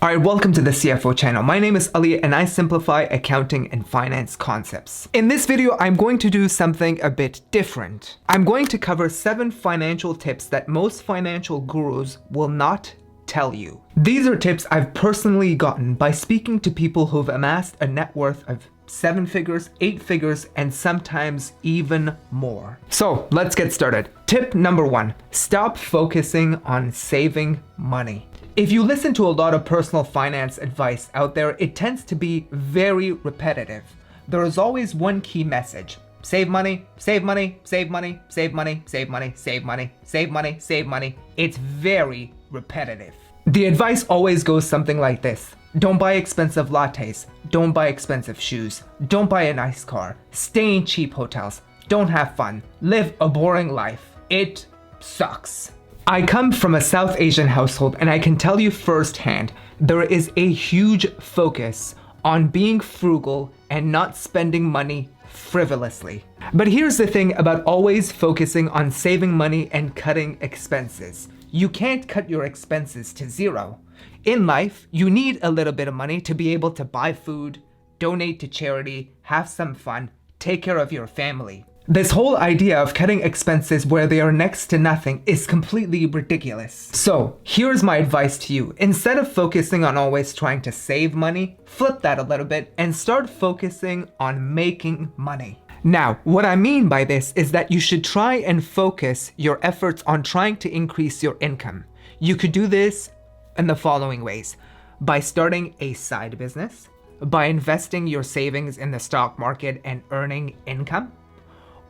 Alright, welcome to the CFO channel. My name is Ali and I simplify accounting and finance concepts. In this video, I'm going to do something a bit different. I'm going to cover 7 financial tips that most financial gurus will not tell you. These are tips I've personally gotten by speaking to people who've amassed a net worth of 7 figures, 8 figures, and sometimes even more. So let's get started. Tip number 1, stop focusing on saving money. If you listen to a lot of personal finance advice out there, it tends to be very repetitive. There is always one key message. Save money, save money, save money, save money, save money, save money, save money, save money. It's very repetitive. The advice always goes something like this. Don't buy expensive lattes. Don't buy expensive shoes. Don't buy a nice car. Stay in cheap hotels. Don't have fun. Live a boring life. It sucks. I come from a South Asian household and I can tell you firsthand, there is a huge focus on being frugal and not spending money frivolously. But here's the thing about always focusing on saving money and cutting expenses. You can't cut your expenses to zero. In life, you need a little bit of money to be able to buy food, donate to charity, have some fun, take care of your family. This whole idea of cutting expenses where they are next to nothing is completely ridiculous. So here's my advice to you. Instead of focusing on always trying to save money, flip that a little bit and start focusing on making money. Now, what I mean by this is that you should try and focus your efforts on trying to increase your income. You could do this in the following ways: by starting a side business, by investing your savings in the stock market and earning income.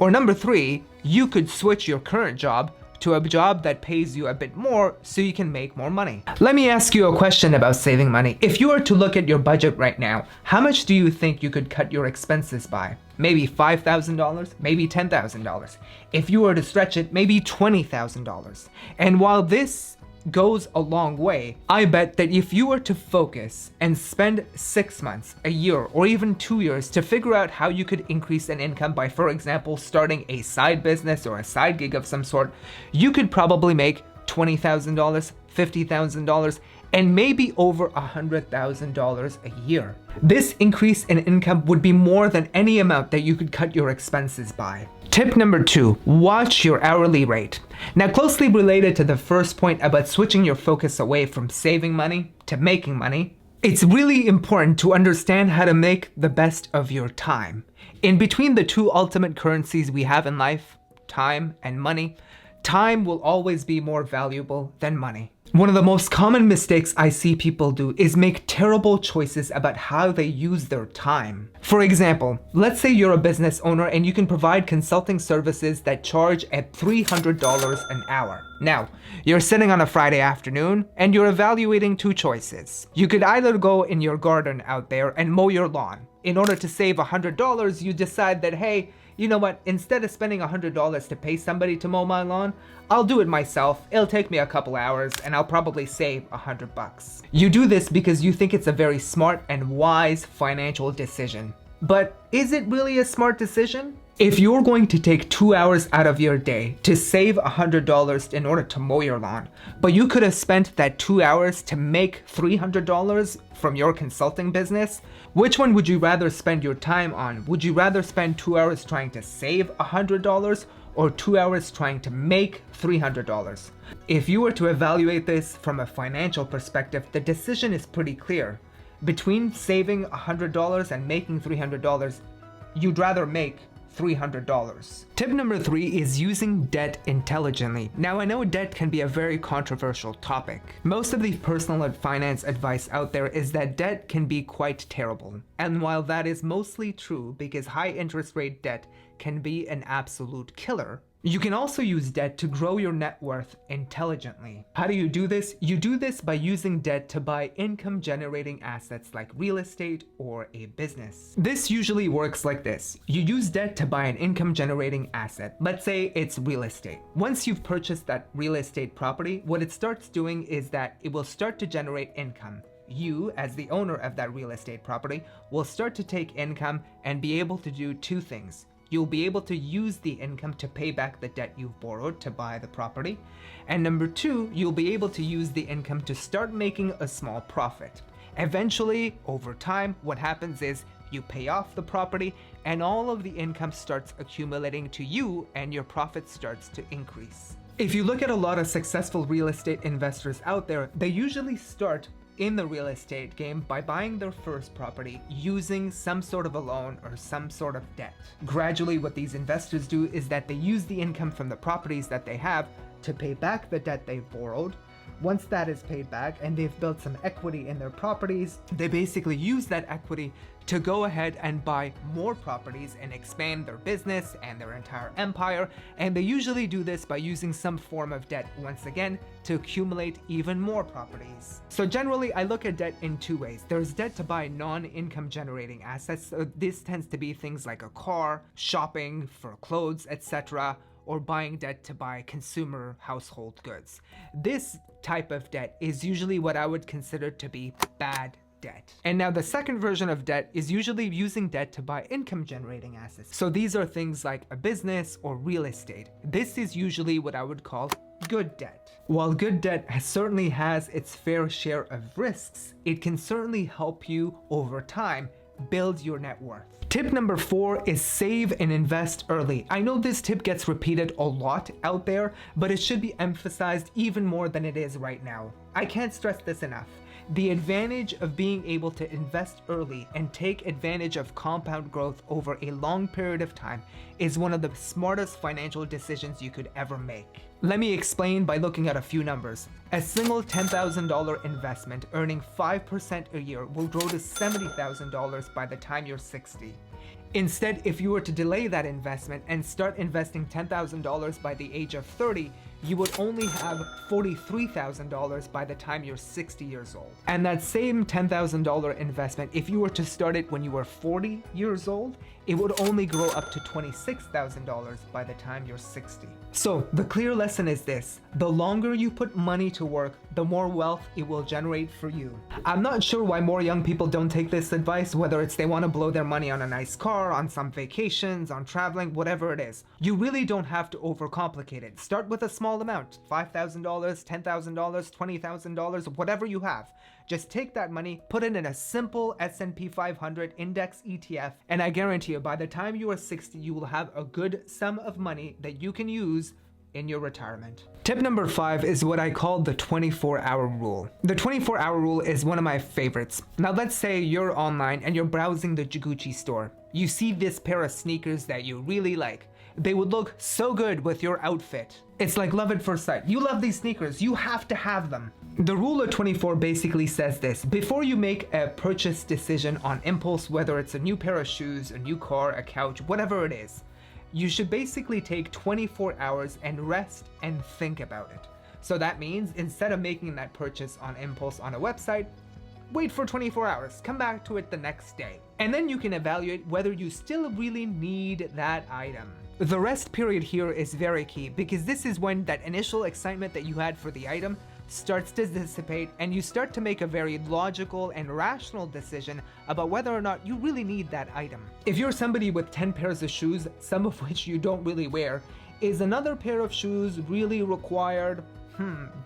Or number 3, you could switch your current job to a job that pays you a bit more so you can make more money. Let me ask you a question about saving money. If you were to look at your budget right now, how much do you think you could cut your expenses by? Maybe $5,000, maybe $10,000. If you were to stretch it, maybe $20,000. And while this goes a long way, I bet that if you were to focus and spend 6 months, a year, or even 2 years to figure out how you could increase an income by, for example, starting a side business or a side gig of some sort, you could probably make $20,000, $50,000, and maybe over $100,000 a year. This increase in income would be more than any amount that you could cut your expenses by. Tip number 2, watch your hourly rate. Now, closely related to the first point about switching your focus away from saving money to making money, it's really important to understand how to make the best of your time. In between the two ultimate currencies we have in life, time and money, time will always be more valuable than money. One of the most common mistakes I see people do is make terrible choices about how they use their time. For example, let's say you're a business owner and you can provide consulting services that charge at $300 an hour. Now, you're sitting on a Friday afternoon and you're evaluating 2 choices. You could either go in your garden out there and mow your lawn. In order to save $100, you decide that, hey, you know what, instead of spending $100 to pay somebody to mow my lawn, I'll do it myself. It'll take me a couple hours and I'll probably save $100. You do this because you think it's a very smart and wise financial decision. But is it really a smart decision? If you're going to take 2 hours out of your day to save $100 in order to mow your lawn, but you could have spent that 2 hours to make $300 from your consulting business, which one would you rather spend your time on? Would you rather spend 2 hours trying to save $100 or 2 hours trying to make $300? If you were to evaluate this from a financial perspective, the decision is pretty clear. Between saving $100 and making $300, you'd rather make $300. Tip number 3 is using debt intelligently. Now, I know debt can be a very controversial topic. Most of the personal finance advice out there is that debt can be quite terrible. And while that is mostly true because high interest rate debt can be an absolute killer, you can also use debt to grow your net worth intelligently. How do you do this? You do this by using debt to buy income-generating assets like real estate or a business. This usually works like this. You use debt to buy an income-generating asset. Let's say it's real estate. Once you've purchased that real estate property, what it starts doing is that it will start to generate income. You, as the owner of that real estate property, will start to take income and be able to do 2 things. you'll be able to use the income to pay back the debt you've borrowed to buy the property. And number two, you'll be able to use the income to start making a small profit. Eventually, over time, what happens is you pay off the property and all of the income starts accumulating to you and your profit starts to increase. If you look at a lot of successful real estate investors out there, they usually start in the real estate game by buying their first property using some sort of a loan or some sort of debt. Gradually, what these investors do is that they use the income from the properties that they have to pay back the debt they've borrowed. Once that is paid back and they've built some equity in their properties, they basically use that equity to go ahead and buy more properties and expand their business and their entire empire. And they usually do this by using some form of debt, once again, to accumulate even more properties. So generally, I look at debt in two ways. There's debt to buy non-income generating assets. So this tends to be things like a car, shopping for clothes, etc., or buying debt to buy consumer household goods. This type of debt is usually what I would consider to be bad debt. And now the second version of debt is usually using debt to buy income generating assets. So these are things like a business or real estate. This is usually what I would call good debt. While good debt certainly has its fair share of risks, it can certainly help you over time build your net worth. Tip number 4 is save and invest early. I know this tip gets repeated a lot out there, but it should be emphasized even more than it is right now. I can't stress this enough. The advantage of being able to invest early and take advantage of compound growth over a long period of time is one of the smartest financial decisions you could ever make. Let me explain by looking at a few numbers. A single $10,000 investment earning 5% a year will grow to $70,000 by the time you're 60. Instead, if you were to delay that investment and start investing $10,000 by the age of 30, you would only have $43,000 by the time you're 60 years old. And that same $10,000 investment, if you were to start it when you were 40 years old, it would only grow up to $26,000 by the time you're 60. So the clear lesson is this: the longer you put money to work, the more wealth it will generate for you. I'm not sure why more young people don't take this advice, whether it's they want to blow their money on a nice car, on some vacations, on traveling, whatever it is. You really don't have to overcomplicate it. Start with a small amount, $5,000, $10,000, $20,000, whatever you have. Just take that money, put it in a simple S&P 500 index ETF, and I guarantee you by the time you are 60, you will have a good sum of money that you can use in your retirement. Tip number 5 is what I call the 24-hour rule. The 24-hour rule is one of my favorites. Now let's say you're online and you're browsing the Gucci store. You see this pair of sneakers that you really like. They would look so good with your outfit. It's like love at first sight. You love these sneakers, you have to have them. The rule of 24 basically says this: before you make a purchase decision on impulse, whether it's a new pair of shoes, a new car, a couch, whatever it is, you should basically take 24 hours and rest and think about it. So that means instead of making that purchase on impulse on a website, wait for 24 hours, come back to it the next day. And then you can evaluate whether you still really need that item. The rest period here is very key because this is when that initial excitement that you had for the item starts to dissipate and you start to make a very logical and rational decision about whether or not you really need that item. If you're somebody with 10 pairs of shoes, some of which you don't really wear, is another pair of shoes really required?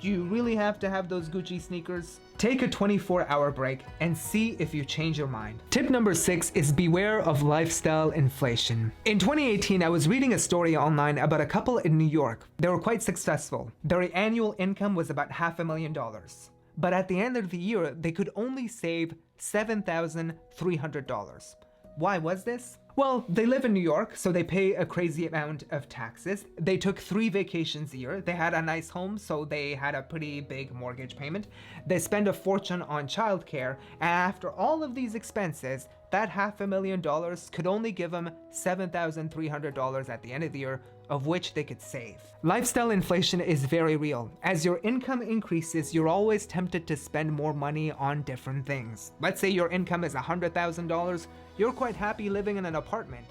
Do you really have to have those Gucci sneakers? Take a 24-hour break and see if you change your mind. Tip number 6 is beware of lifestyle inflation. In 2018, I was reading a story online about a couple in New York. They were quite successful. Their annual income was about $500,000. But at the end of the year, they could only save $7,300. Why was this? Well, they live in New York, so they pay a crazy amount of taxes. They took 3 vacations a year. They had a nice home, so they had a pretty big mortgage payment. They spend a fortune on childcare, and after all of these expenses, that $500,000 could only give them $7,300 at the end of the year, of which they could save. Lifestyle inflation is very real. As your income increases, you're always tempted to spend more money on different things. Let's say your income is $100,000, you're quite happy living in an apartment.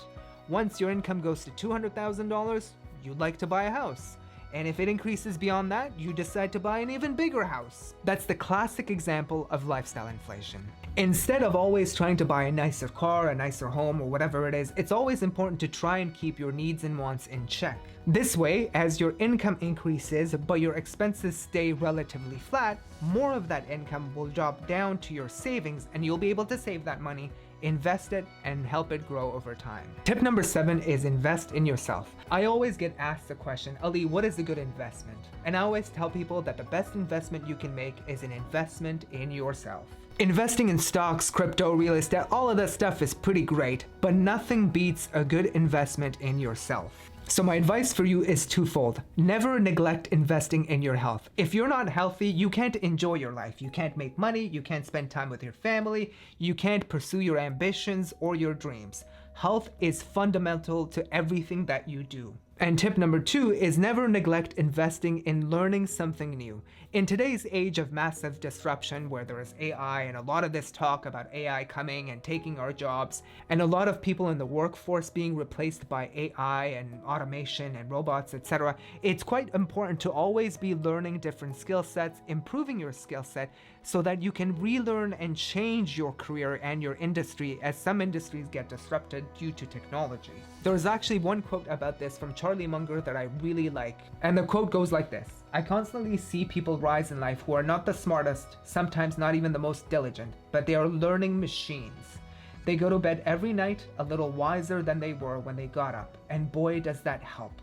Once your income goes to $200,000, you'd like to buy a house. And if it increases beyond that, you decide to buy an even bigger house. That's the classic example of lifestyle inflation. Instead of always trying to buy a nicer car, a nicer home, or whatever it is, it's always important to try and keep your needs and wants in check. This way, as your income increases but your expenses stay relatively flat, more of that income will drop down to your savings and you'll be able to save that money, invest it, and help it grow over time. Tip number 7 is invest in yourself. I always get asked the question, Ali, what is a good investment? And I always tell people that the best investment you can make is an investment in yourself. Investing in stocks, crypto, real estate, all of that stuff is pretty great, but nothing beats a good investment in yourself. So my advice for you is twofold. Never neglect investing in your health. If you're not healthy, you can't enjoy your life. You can't make money, you can't spend time with your family, you can't pursue your ambitions or your dreams. Health is fundamental to everything that you do. And tip number 2 is never neglect investing in learning something new. In today's age of massive disruption, where there is AI and a lot of this talk about AI coming and taking our jobs, and a lot of people in the workforce being replaced by AI and automation and robots, etc., it's quite important to always be learning different skill sets, improving your skill set, so that you can relearn and change your career and your industry as some industries get disrupted due to technology. There's actually one quote about this from Charlie Munger that I really like. And the quote goes like this: I constantly see people rise in life who are not the smartest, sometimes not even the most diligent, but they are learning machines. They go to bed every night a little wiser than they were when they got up. And boy, does that help.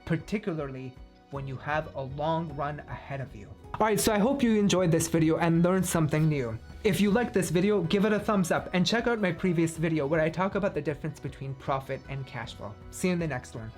Particularly when you have a long run ahead of you. Alright, so I hope you enjoyed this video and learned something new. If you liked this video, give it a thumbs up and check out my previous video where I talk about the difference between profit and cash flow. See you in the next one.